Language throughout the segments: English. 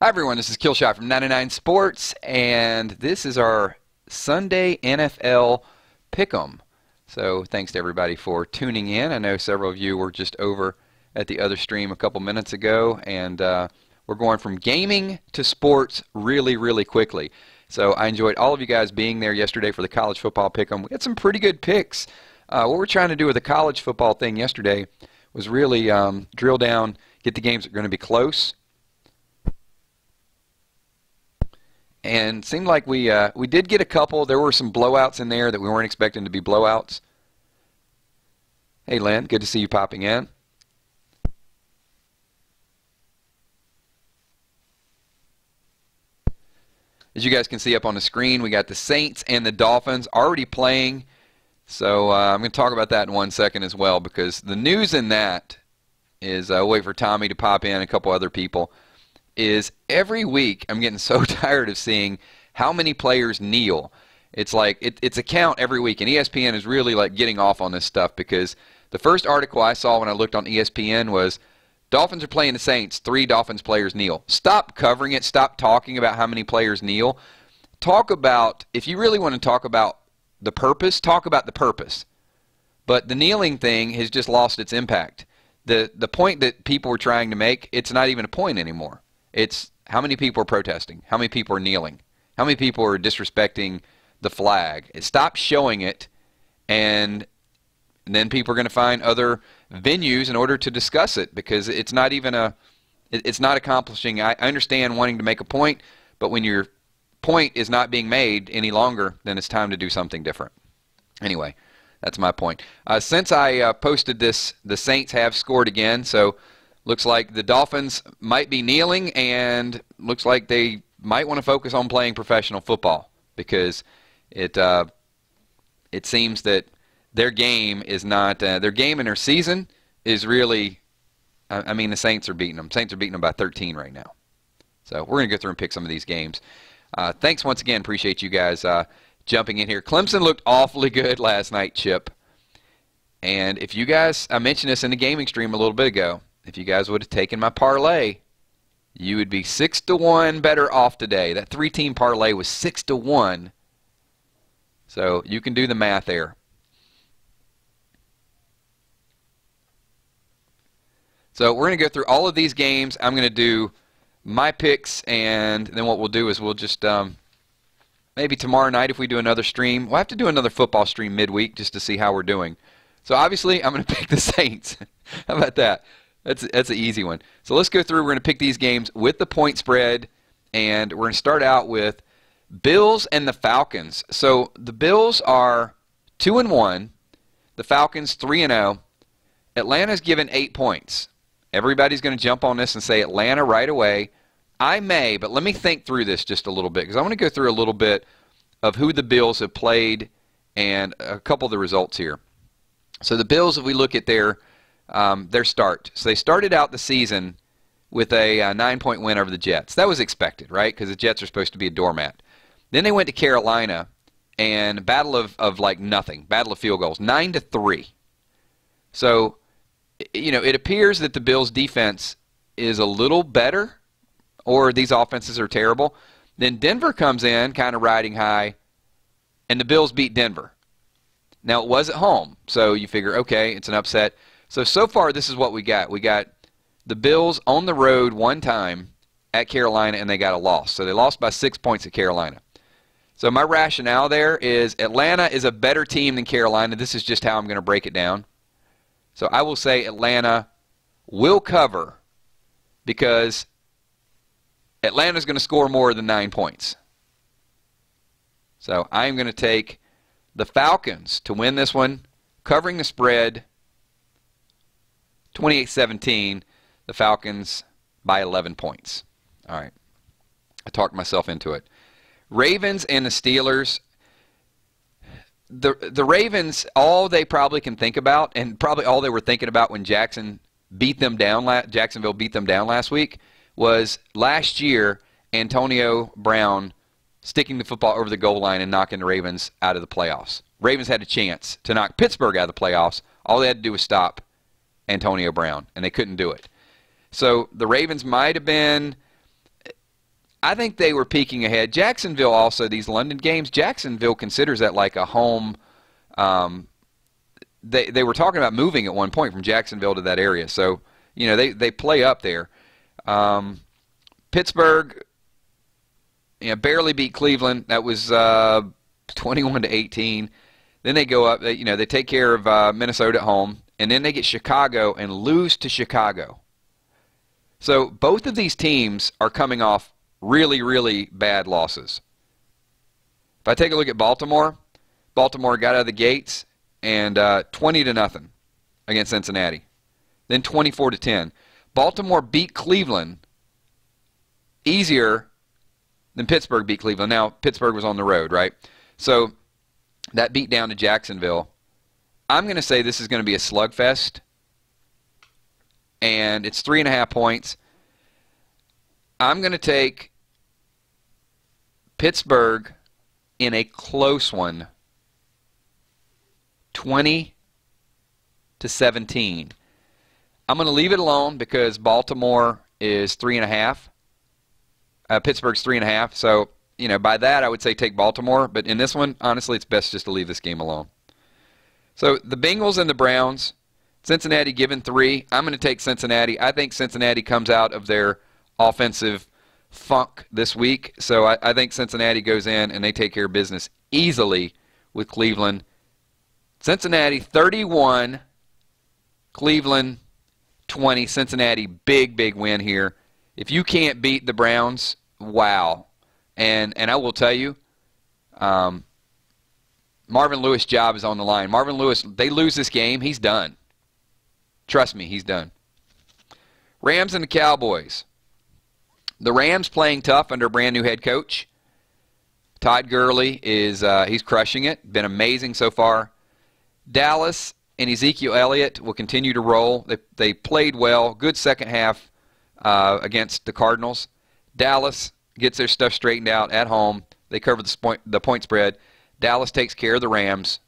Hi everyone, this is Killshot from 99 Sports, and this is our Sunday NFL Pick'em. So thanks to everybody for tuning in. I know several of you were just over at the other stream a couple minutes ago, and we're going from gaming to sports really quickly. So I enjoyed all of you guys being there yesterday for the college football Pick'em. We had some pretty good picks. What we're trying to do with the college football thing yesterday was really drill down, get the games that are going to be close. And seemed like we did get a couple. There were some blowouts in there that we weren't expecting to be blowouts. Hey, Lynn, good to see you popping in. As you guys can see up on the screen, we got the Saints and the Dolphins already playing. So I'm going to talk about that in 1 second as well, because the news in that is, I'll wait for Tommy to pop in and a couple other people, is every week I'm getting so tired of seeing how many players kneel. It's like it's a count every week, and ESPN is really like getting off on this stuff, because the first article I saw when I looked on ESPN was Dolphins are playing the Saints, 3 Dolphins players kneel. Stop covering it. Stop talking about how many players kneel. Talk about, if you really want to talk about the purpose, talk about the purpose. But the kneeling thing has just lost its impact. The point that people were trying to make, it's not even a point anymore. It's how many people are protesting, how many people are kneeling, how many people are disrespecting the flag. Stop showing it, and then people are going to find other venues in order to discuss it, because it's not even it's not accomplishing. I understand wanting to make a point, but when your point is not being made any longer, then it's time to do something different. Anyway, that's my point. Since I posted this, the Saints have scored again, so looks like the Dolphins might be kneeling, and looks like they might want to focus on playing professional football, because it seems that their game is not their game in their season is really. I mean, the Saints are beating them. Saints are beating them by 13 right now. So we're going to go through and pick some of these games. Thanks once again. Appreciate you guys jumping in here. Clemson looked awfully good last night, Chip. And if you guys, I mentioned this in the gaming stream a little bit ago. If you guys would have taken my parlay, you would be 6-1 better off today. That 3-team parlay was 6-1. So you can do the math there. So we're going to go through all of these games. I'm going to do my picks, and then what we'll do is we'll just maybe tomorrow night if we do another stream. We'll have to do another football stream midweek just to see how we're doing. So obviously I'm going to pick the Saints. How about that? That's an easy one. So let's go through. We're going to pick these games with the point spread, and we're going to start out with Bills and the Falcons. So the Bills are 2-1. The Falcons 3-0. Atlanta's given 8 points. Everybody's going to jump on this and say Atlanta right away. I may, but let me think through this just a little bit, because I want to go through a little bit of who the Bills have played and a couple of the results here. So the Bills, if we look at their start. So they started out the season with a 9-point win over the Jets. That was expected, right? Because the Jets are supposed to be a doormat. Then they went to Carolina, and battle of like nothing, battle of field goals, 9-3. So, you know, it appears that the Bills' defense is a little better, or these offenses are terrible. Then Denver comes in, kind of riding high, and the Bills beat Denver. Now, it was at home, so you figure, okay, it's an upset. So far, this is what we got. We got the Bills on the road one time at Carolina, and they got a loss. So they lost by 6 points at Carolina. So my rationale there is Atlanta is a better team than Carolina. This is just how I'm going to break it down. So I will say Atlanta will cover, because Atlanta's going to score more than 9 points. So I'm going to take the Falcons to win this one, covering the spread, 28-17, the Falcons by 11 points. All right. I talked myself into it. Ravens and the Steelers. The Ravens, all they probably can think about, and probably all they were thinking about when Jacksonville beat them down last week, was last year Antonio Brown sticking the football over the goal line and knocking the Ravens out of the playoffs. Ravens had a chance to knock Pittsburgh out of the playoffs. All they had to do was stop Antonio Brown, and they couldn't do it. So the Ravens might have been I think they were peeking ahead. Jacksonville also, these London games, Jacksonville considers that like a home. They were talking about moving at one point from Jacksonville to that area. So, you know, they play up there. Pittsburgh, you know, barely beat Cleveland. That was 21-18. Then they go up. You know, they take care of Minnesota at home, and then they get Chicago and lose to Chicago. So both of these teams are coming off really, really bad losses. If I take a look at Baltimore, Baltimore got out of the gates and 20-0 against Cincinnati. Then 24-10. Baltimore beat Cleveland easier than Pittsburgh beat Cleveland. Now, Pittsburgh was on the road, right? So that beat down to Jacksonville. I'm going to say this is going to be a slugfest, and it's 3.5 points. I'm going to take Pittsburgh in a close one, 20-17. I'm going to leave it alone because Baltimore is 3.5. Pittsburgh's 3.5. So, you know, by that I would say take Baltimore. But in this one, honestly, it's best just to leave this game alone. So the Bengals and the Browns, Cincinnati given 3. I'm going to take Cincinnati. I think Cincinnati comes out of their offensive funk this week. So I think Cincinnati goes in and they take care of business easily with Cleveland. Cincinnati 31, Cleveland 20. Cincinnati, big, big win here. If you can't beat the Browns, wow. And I will tell you, Marvin Lewis' job is on the line. Marvin Lewis, they lose this game, he's done. Trust me, he's done. Rams and the Cowboys. The Rams playing tough under a brand new head coach. Todd Gurley is he's crushing it. Been amazing so far. Dallas and Ezekiel Elliott will continue to roll. They played well. Good second half against the Cardinals. Dallas gets their stuff straightened out at home. They cover the point spread. Dallas takes care of the Rams.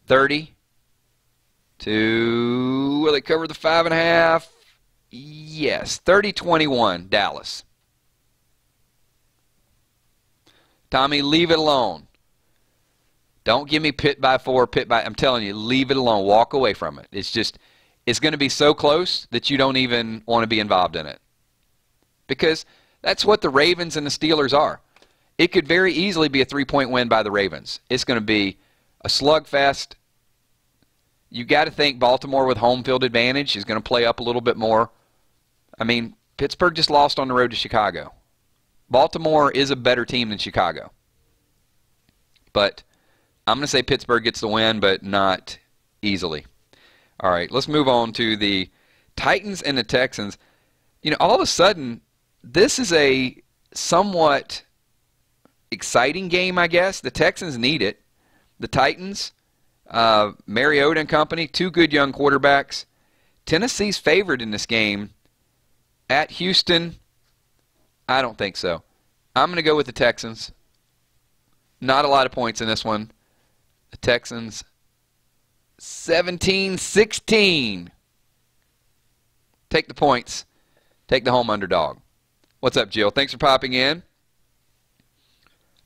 30 to, will they cover the 5.5? Yes, 30-21, Dallas. Tommy, leave it alone. Don't give me Pitt by 4, Pitt by, I'm telling you, leave it alone. Walk away from it. It's just, it's going to be so close that you don't even want to be involved in it. Because that's what the Ravens and the Steelers are. It could very easily be a 3-point win by the Ravens. It's going to be a slugfest. You got to think Baltimore with home field advantage is going to play up a little bit more. I mean, Pittsburgh just lost on the road to Chicago. Baltimore is a better team than Chicago. But I'm going to say Pittsburgh gets the win, but not easily. All right, let's move on to the Titans and the Texans. You know, all of a sudden, this is a somewhat exciting game, I guess. The Texans need it. The Titans, Mariota and company, 2 good young quarterbacks. Tennessee's favored in this game. At Houston, I don't think so. I'm going to go with the Texans. Not a lot of points in this one. The Texans, 17-16. Take the points. Take the home underdog. What's up, Jill? Thanks for popping in.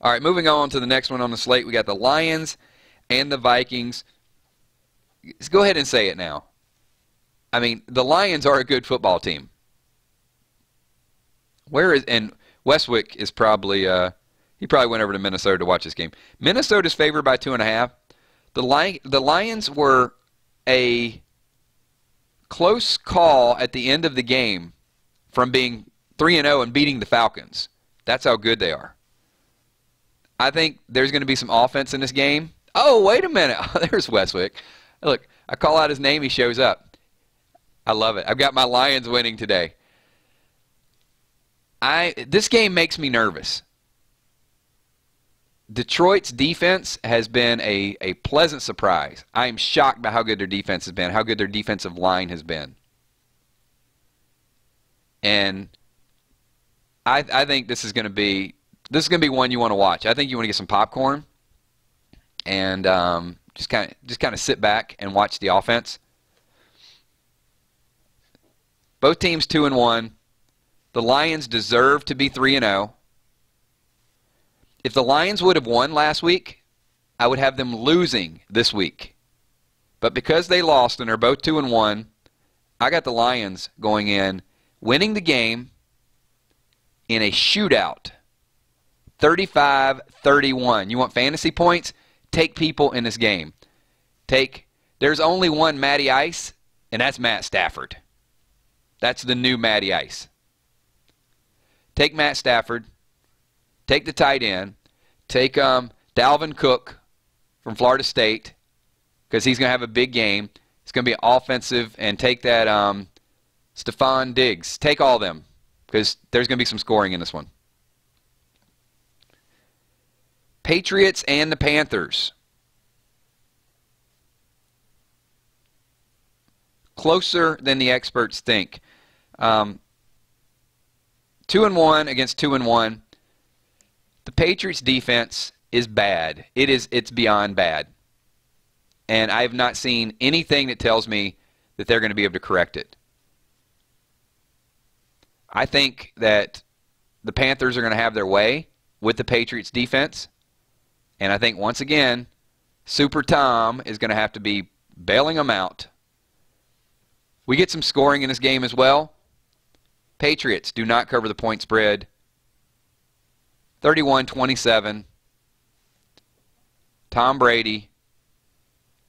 All right, moving on to the next one on the slate. We got the Lions and the Vikings. Let's go ahead and say it now. I mean, the Lions are a good football team. And Westwick is probably, he probably went over to Minnesota to watch this game. Minnesota's favored by 2.5. The Lions were a close call at the end of the game from being 3-0 and beating the Falcons. That's how good they are. I think there's going to be some offense in this game. Oh, wait a minute. Oh, there's Westwick. Look, I call out his name, he shows up. I love it. I've got my Lions winning today. This game makes me nervous. Detroit's defense has been a pleasant surprise. I am shocked by how good their defense has been, how good their defensive line has been. And I think this is going to be one you want to watch. I think you want to get some popcorn and just kind of sit back and watch the offense. Both teams 2-1. The Lions deserve to be 3-0. If the Lions would have won last week, I would have them losing this week. But because they lost and are both 2-1, I got the Lions going in, winning the game in a shootout. 35-31. You want fantasy points? Take people in this game. There's only one Matty Ice, and that's Matt Stafford. That's the new Matty Ice. Take Matt Stafford. Take the tight end. Take Dalvin Cook from Florida State, because he's going to have a big game. It's going to be offensive. And take that Stephon Diggs. Take all of them, because there's going to be some scoring in this one. Patriots and the Panthers. Closer than the experts think. 2-1 against 2-1. The Patriots defense is bad. It's beyond bad. And I have not seen anything that tells me that they're going to be able to correct it. I think that the Panthers are going to have their way with the Patriots defense. And I think once again, Super Tom is going to have to be bailing them out. We get some scoring in this game as well. Patriots do not cover the point spread. 31-27. Tom Brady.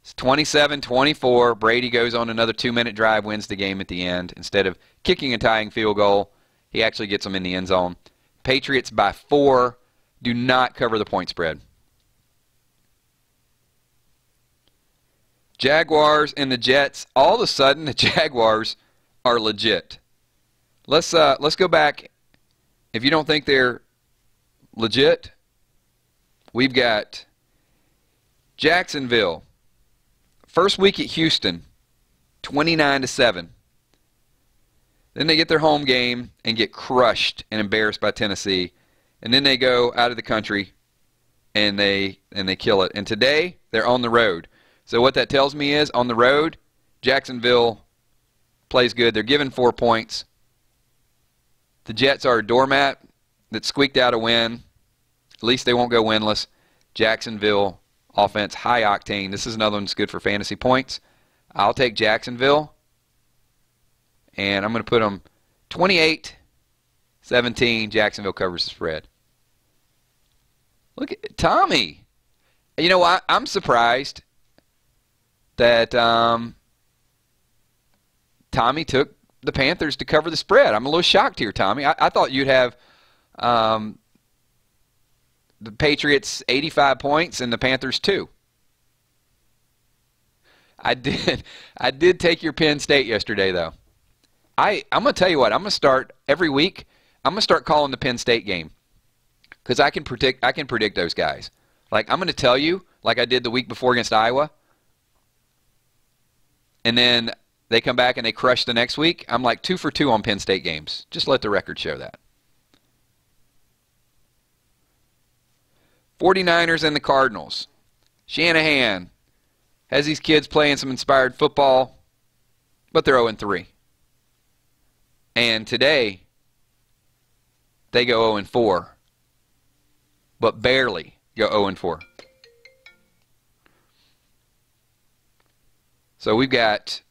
It's 27-24. Brady goes on another 2-minute drive, wins the game at the end. Instead of kicking a tying field goal, he actually gets them in the end zone. Patriots by 4 do not cover the point spread. Jaguars and the Jets. All of a sudden, the Jaguars are legit. Let's go back. If you don't think they're legit, we've got Jacksonville. First week at Houston, 29-7. Then they get their home game and get crushed and embarrassed by Tennessee. And then they go out of the country and they kill it. And today they're on the road. So what that tells me is, on the road, Jacksonville plays good. They're given 4 points. The Jets are a doormat that squeaked out a win. At least they won't go winless. Jacksonville offense, high octane. This is another one that's good for fantasy points. I'll take Jacksonville, and I'm going to put them 28-17. Jacksonville covers the spread. Look at Tommy. You know what? I'm surprised that Tommy took the Panthers to cover the spread. I'm a little shocked here, Tommy. I thought you'd have the Patriots 85 points and the Panthers 2. I did take your Penn State yesterday, though. I'm going to tell you what. I'm going to start every week. I'm going to start calling the Penn State game, because I can predict those guys. Like, I'm going to tell you, like I did the week before against Iowa, and then they come back and they crush the next week. I'm like 2 for 2 on Penn State games. Just let the record show that. 49ers and the Cardinals. Shanahan has these kids playing some inspired football, but they're 0-3. And today, they go 0-4, but barely go 0-4. So we've got,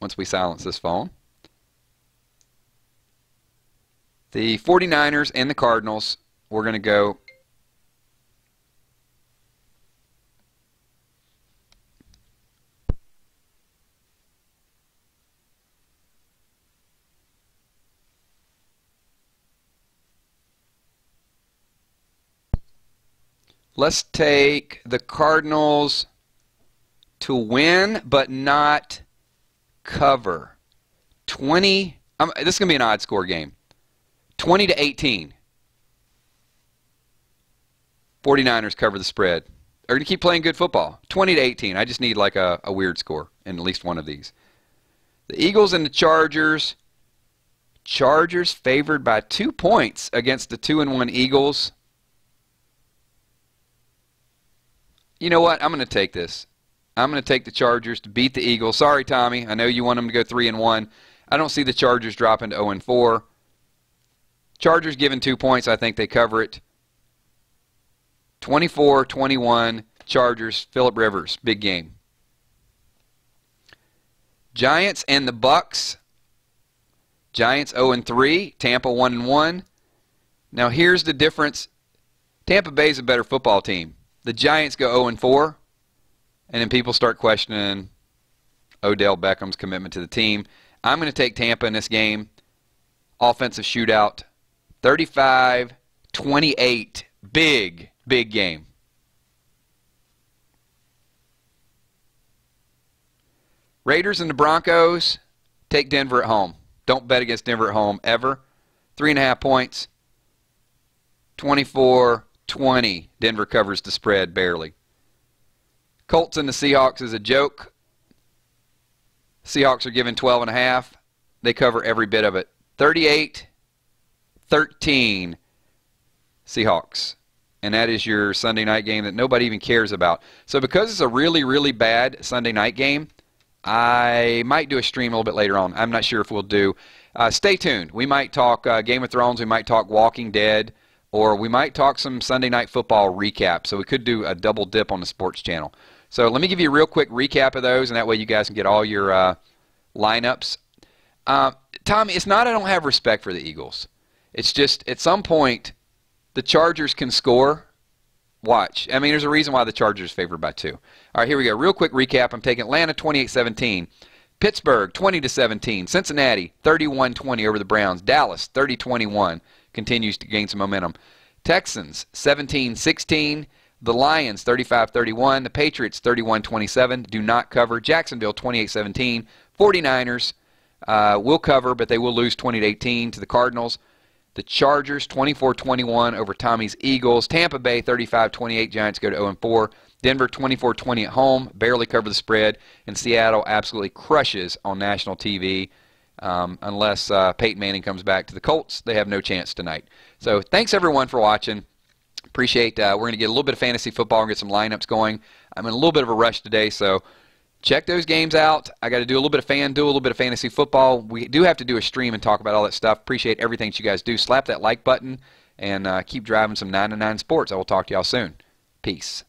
once we silence this phone, the 49ers and the Cardinals. We're going to go let's take the Cardinals to win but not cover. 20. This is going to be an odd score game. 20-18. 49ers cover the spread. They're going to keep playing good football. 20-18. I just need like a weird score in at least one of these. The Eagles and the Chargers. Chargers favored by 2 points against the 2-1 Eagles. You know what? I'm going to take this. I'm going to take the Chargers to beat the Eagles. Sorry, Tommy. I know you want them to go 3-1. I don't see the Chargers dropping to 0-4. Chargers given 2 points. I think they cover it. 24-21 Chargers. Phillip Rivers, big game. Giants and the Bucks. Giants 0-3. Tampa 1-1. Now here's the difference. Tampa Bay's a better football team. The Giants go 0-4, and then people start questioning Odell Beckham's commitment to the team. I'm going to take Tampa in this game. Offensive shootout. 35-28. Big game. Raiders and the Broncos. Take Denver at home. Don't bet against Denver at home ever. 3.5 points. 24-20. Denver covers the spread barely. Colts and the Seahawks is a joke. Seahawks are given 12.5. They cover every bit of it. 38-13 Seahawks. And that is your Sunday night game that nobody even cares about. So because it's a really bad Sunday night game, I might do a stream a little bit later on. I'm not sure if we'll do. Stay tuned. We might talk Game of Thrones. We might talk Walking Dead. Or we might talk some Sunday Night Football recap. So we could do a double dip on the sports channel. So let me give you a real quick recap of those, and that way you guys can get all your lineups. Tommy, it's not I don't have respect for the Eagles. It's just at some point the Chargers can score. Watch. I mean, there's a reason why the Chargers are favored by 2. All right, here we go. Real quick recap. I'm taking Atlanta 28-17. Pittsburgh 20-17. Cincinnati 31-20 over the Browns. Dallas 30-21. Continues to gain some momentum. Texans 17-16. The Lions 35-31. The Patriots 31-27. Do not cover. Jacksonville 28-17. 49ers will cover, but they will lose 20-18 to the Cardinals. The Chargers 24-21 over Tommy's Eagles. Tampa Bay 35-28. Giants go to 0-4. Denver 24-20 at home. Barely cover the spread. And Seattle absolutely crushes on national TV. Unless Peyton Manning comes back to the Colts, they have no chance tonight. So thanks everyone for watching. Appreciate. We're going to get a little bit of fantasy football and get some lineups going. I'm in a little bit of a rush today, so check those games out. I got to do a little bit of FanDuel, a little bit of fantasy football. We do have to do a stream and talk about all that stuff. Appreciate everything that you guys do. Slap that like button and keep driving some 9-to-9 sports. I will talk to y'all soon. Peace.